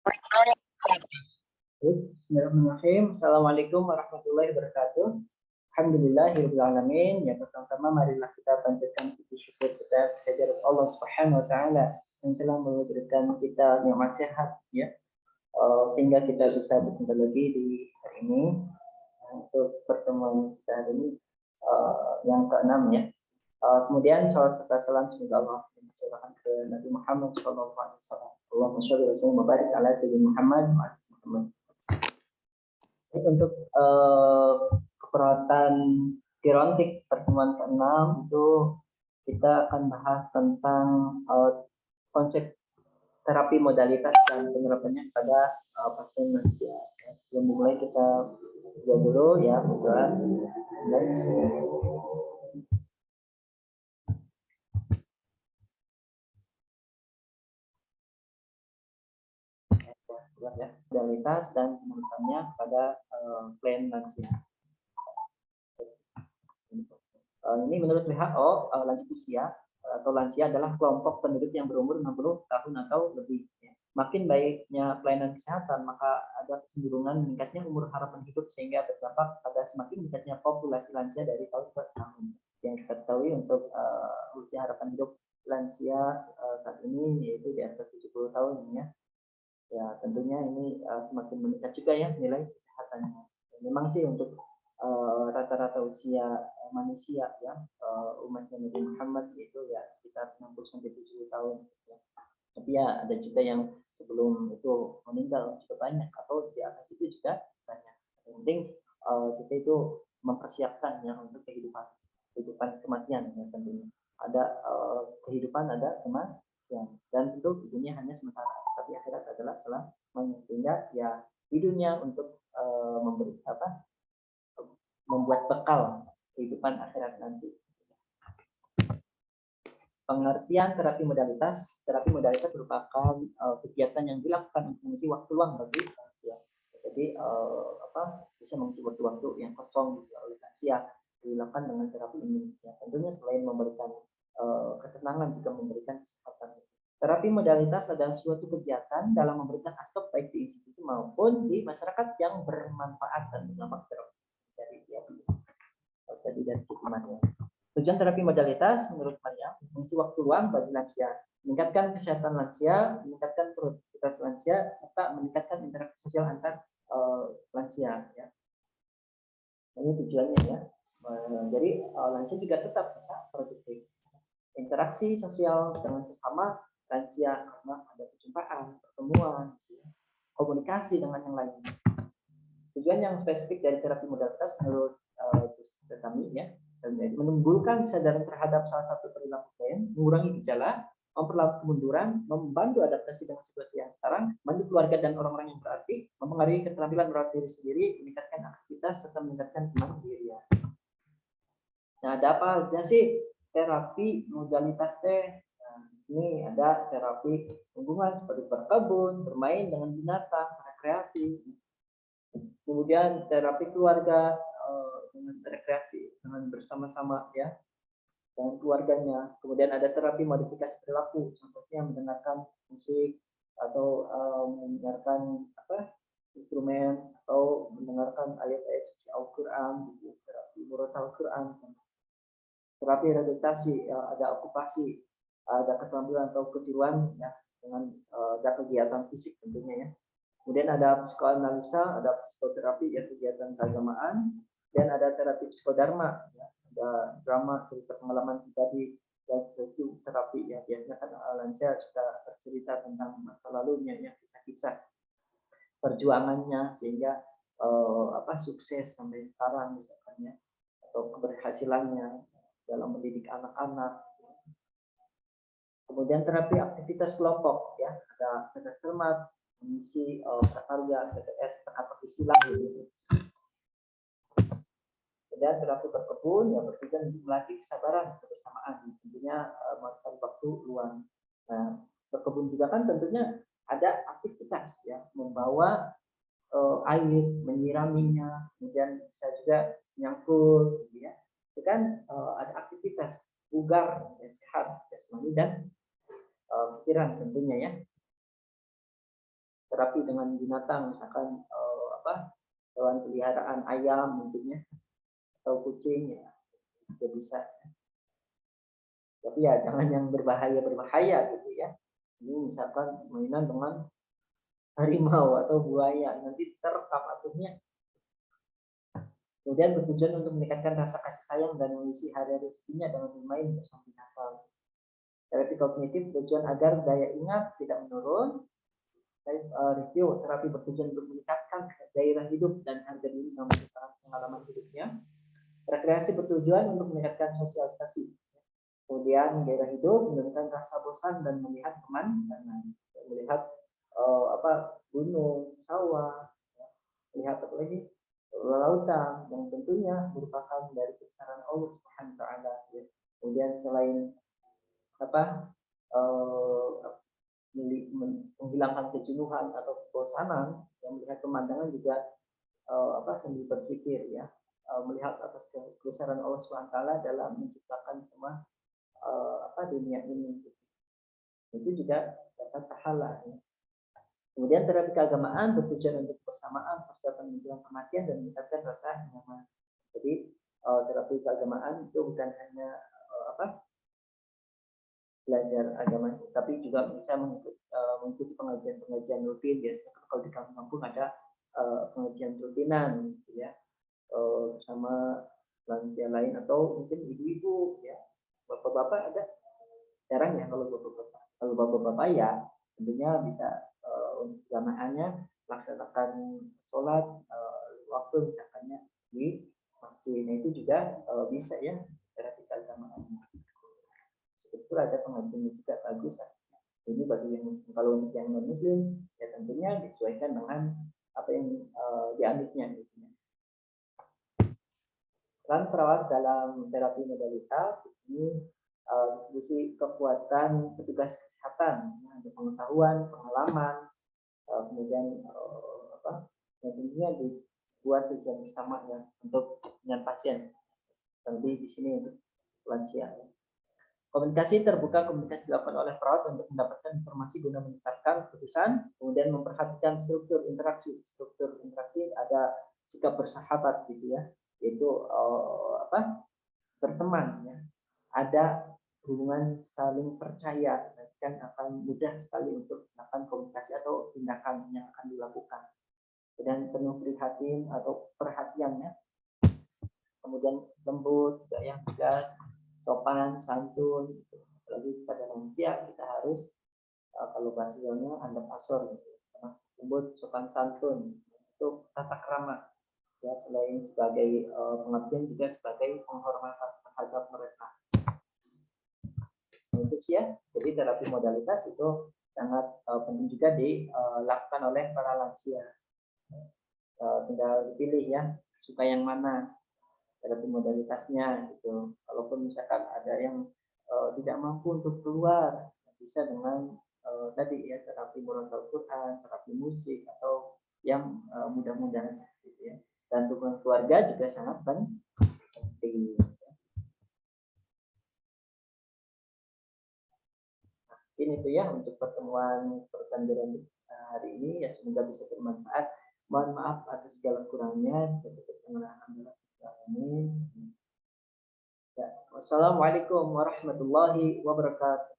Bismillahirrahmanirrahim. Assalamualaikum warahmatullahi wabarakatuh. Alhamdulillahirrahmanirrahim. Ya, pertama-tama marilah kita panjatkan puji syukur kita kehadirat Allah Subhanahu wa taala yang telah memberikan kita nikmat sehat ya. Sehingga kita bisa berjumpa lagi di hari ini untuk pertemuan kita hari ini yang ke-6 ya. Kemudian salat serta salam semoga Allah mencurahkan ke Nabi Muhammad SAW. Allahumma sholli wa sallim wa barik ala sayyidina Muhammad wa ala Muhammad. Untuk keperawatan gerontik pertemuan ke-6 itu kita akan bahas tentang konsep terapi modalitas dan penerapannya pada pasien lansia. Sebelum mulai kita lihat dulu ya, modalitas dan penerapannya pada klien lansia. Ini menurut WHO, lanjut usia atau lansia adalah kelompok penduduk yang berumur 60 tahun atau lebih. Makin baiknya pelayanan kesehatan, maka ada kecenderungan meningkatnya umur harapan hidup sehingga berdampak pada semakin meningkatnya populasi lansia dari tahun ke tahun. Yang kita ketahui untuk usia harapan hidup lansia saat ini yaitu di atas 70 tahun ya. Ya tentunya ini semakin meningkat juga ya nilai kesehatannya. Memang sih untuk rata-rata usia manusia ya umatnya Nabi Muhammad itu ya sekitar 60-70 tahun ya. Tapi ya ada juga yang sebelum itu meninggal juga banyak atau di atas itu juga banyak. Yang penting kita itu mempersiapkan ya untuk kehidupan kematian ya tentunya. Ada kehidupan, ada kematian dan tentu dunia hanya sementara, tapi akhirat adalah selamanya. Sehingga ya di dunia untuk membuat bekal kehidupan akhirat nanti. Pengertian terapi modalitas merupakan kegiatan yang dilakukan untuk mengisi waktu luang bagi lansia. Jadi bisa mengisi waktu-waktu yang kosong oleh lansia dilakukan dengan terapi ini. Ya, tentunya selain memberikan ketenangan juga memberikan kesehatan. Terapi modalitas adalah suatu kegiatan dalam memberikan aspek baik di institusi maupun di masyarakat yang bermanfaat dan berdampak dari hukumannya. Tujuan terapi modalitas menurut Maria mengisi waktu luang bagi lansia, meningkatkan kesehatan lansia, meningkatkan produktivitas lansia, serta meningkatkan interaksi sosial antar lansia. Ya. Ini tujuannya ya. Jadi lansia juga tetap bisa produktif. Interaksi sosial dengan sesama lansia karena ada perjumpaan, pertemuan, komunikasi dengan yang lain. Tujuan yang spesifik dari terapi modalitas menurut kami ya, menimbulkan kesadaran terhadap salah satu perilaku klien, mengurangi gejala, memperlambat kemunduran, membantu adaptasi dengan situasi yang sekarang, membantu keluarga dan orang-orang yang berarti, mempengaruhi keterampilan merawat diri sendiri, meningkatkan aktivitas serta meningkatkan kemandirian. Nah, ada apa aja sih terapi modalitas teh? Nah, ini ada terapi hubungan seperti berkebun, bermain dengan binatang, rekreasi. Kemudian terapi keluarga dengan rekreasi dengan bersama-sama ya dengan keluarganya. Kemudian ada terapi modifikasi perilaku, contohnya mendengarkan musik atau mendengarkan instrumen atau mendengarkan ayat-ayat suci Al-Quran, terapi murotal Al-Quran. Terapi rehabilitasi, ada okupasi, ada keterampilan atau kejiwaan ya dengan ada kegiatan fisik tentunya ya. Kemudian ada psikoanalisa, ada psikoterapi ya kegiatan keagamaan, dan ada terapi psikodharma, ya. Ada drama cerita pengalaman pribadi dan itu terapi ya biasanya kan lansia sudah bercerita tentang masa lalunya ya kisah-kisah perjuangannya sehingga sukses sampai sekarang misalnya atau keberhasilannya dalam mendidik anak-anak. Kemudian terapi aktivitas kelompok ya ada cerdas cermat, mengisi prakarya, TTS, teka-teki silang gitu. Dan terapi berkebun yang bertujuan untuk melatih kesabaran kebersamaan, tentunya melakukan waktu luang. Nah, berkebun juga kan tentunya ada aktivitas ya, membawa air, menyiraminya, kemudian bisa juga nyangkut, gitu ya. Itu kan ada aktivitas bugar, ya, sehat, jasmani dan pikiran tentunya ya. terapi dengan binatang, misalkan hewan peliharaan ayam mungkin ya, atau kucing ya, juga bisa. Tapi ya jangan yang berbahaya gitu ya. Ini misalkan mainan dengan harimau atau buaya, nanti terekam aturnya. Kemudian bertujuan untuk meningkatkan rasa kasih sayang dan mengisi hari rezekinya dengan bermain bersama binatang. Terapi kognitif bertujuan agar daya ingat tidak menurun. Review terapi bertujuan untuk meningkatkan gairah hidup dan harga diri dalam pengalaman hidupnya. Rekreasi bertujuan untuk meningkatkan sosialisasi. Kemudian gairah hidup menurunkan rasa bosan dan melihat pemandangan, melihat gunung, sawah, melihat apa lagi lautan yang tentunya merupakan dari kebesaran Allah Subhanahu wa taala. Kemudian selain menghilangkan kejenuhan atau kebosanan, yang melihat pemandangan juga sambil berpikir ya, melihat atas kebesaran Allah Subhanahu wa taala dalam menciptakan semua dunia ini. Itu juga dapat pahala ya. Kemudian terapi keagamaan bertujuan untuk bersamaan persiapan menjelang kematian dan meningkatkan rasa nyaman. Jadi terapi keagamaan itu bukan hanya belajar agama, tapi juga bisa mengikuti pengajian rutin. Biasanya kalau di kampung ada pengajian rutinan gitu ya, bersama lansia lain atau mungkin ibu-ibu ya, bapak-bapak ada, jarang ya kalau bapak-bapak. Kalau bapak-bapak ya tentunya bisa untuk jamaahnya laksanakan sholat waktu misalkannya di masjid. Nah itu juga bisa ya terapi keagamaan. Itu ada pengajian juga bagus. Ini bagi yang kalau untuk yang non muslim ya tentunya disesuaikan dengan apa yang dianutnya. Peran perawat dalam terapi modalitas ini distribusi kekuatan petugas kesehatan, ada pengetahuan, pengalaman, kemudian tentunya dibuat tujuan bersama ya untuk dengan pasien. Tapi di sini untuk lansia. Komunikasi terbuka, komunikasi dilakukan oleh perawat untuk mendapatkan informasi guna menetapkan keputusan, kemudian memperhatikan struktur interaksi. Struktur interaksi ada sikap bersahabat gitu ya, yaitu berteman ya. Ada hubungan saling percaya, kan akan mudah sekali untuk melakukan komunikasi atau tindakan yang akan dilakukan. Dan penuh prihatin atau perhatiannya. Kemudian lembut, juga yang tegas, sopan, santun, gitu. Apalagi pada manusia kita harus kalau bahasanya anda pasor, gitu. Lembut, sopan, santun itu tata krama ya, selain sebagai pengabdian juga sebagai penghormatan terhadap mereka. Itu sih ya, jadi terapi modalitas itu sangat penting juga dilakukan oleh para lansia. Tinggal dipilih ya, suka yang mana terapi modalitasnya gitu. Kalaupun misalkan ada yang tidak mampu untuk keluar, bisa dengan tadi ya terapi murotal Quran, terapi musik atau yang mudah-mudahan gitu ya. Dan dukungan keluarga juga sangat penting. Nah, ini tuh ya untuk pertemuan pertandingan hari ini ya, semoga bisa bermanfaat. Mohon maaf atas segala kurangnya. Amin. Ya. Wassalamualaikum warahmatullahi wabarakatuh.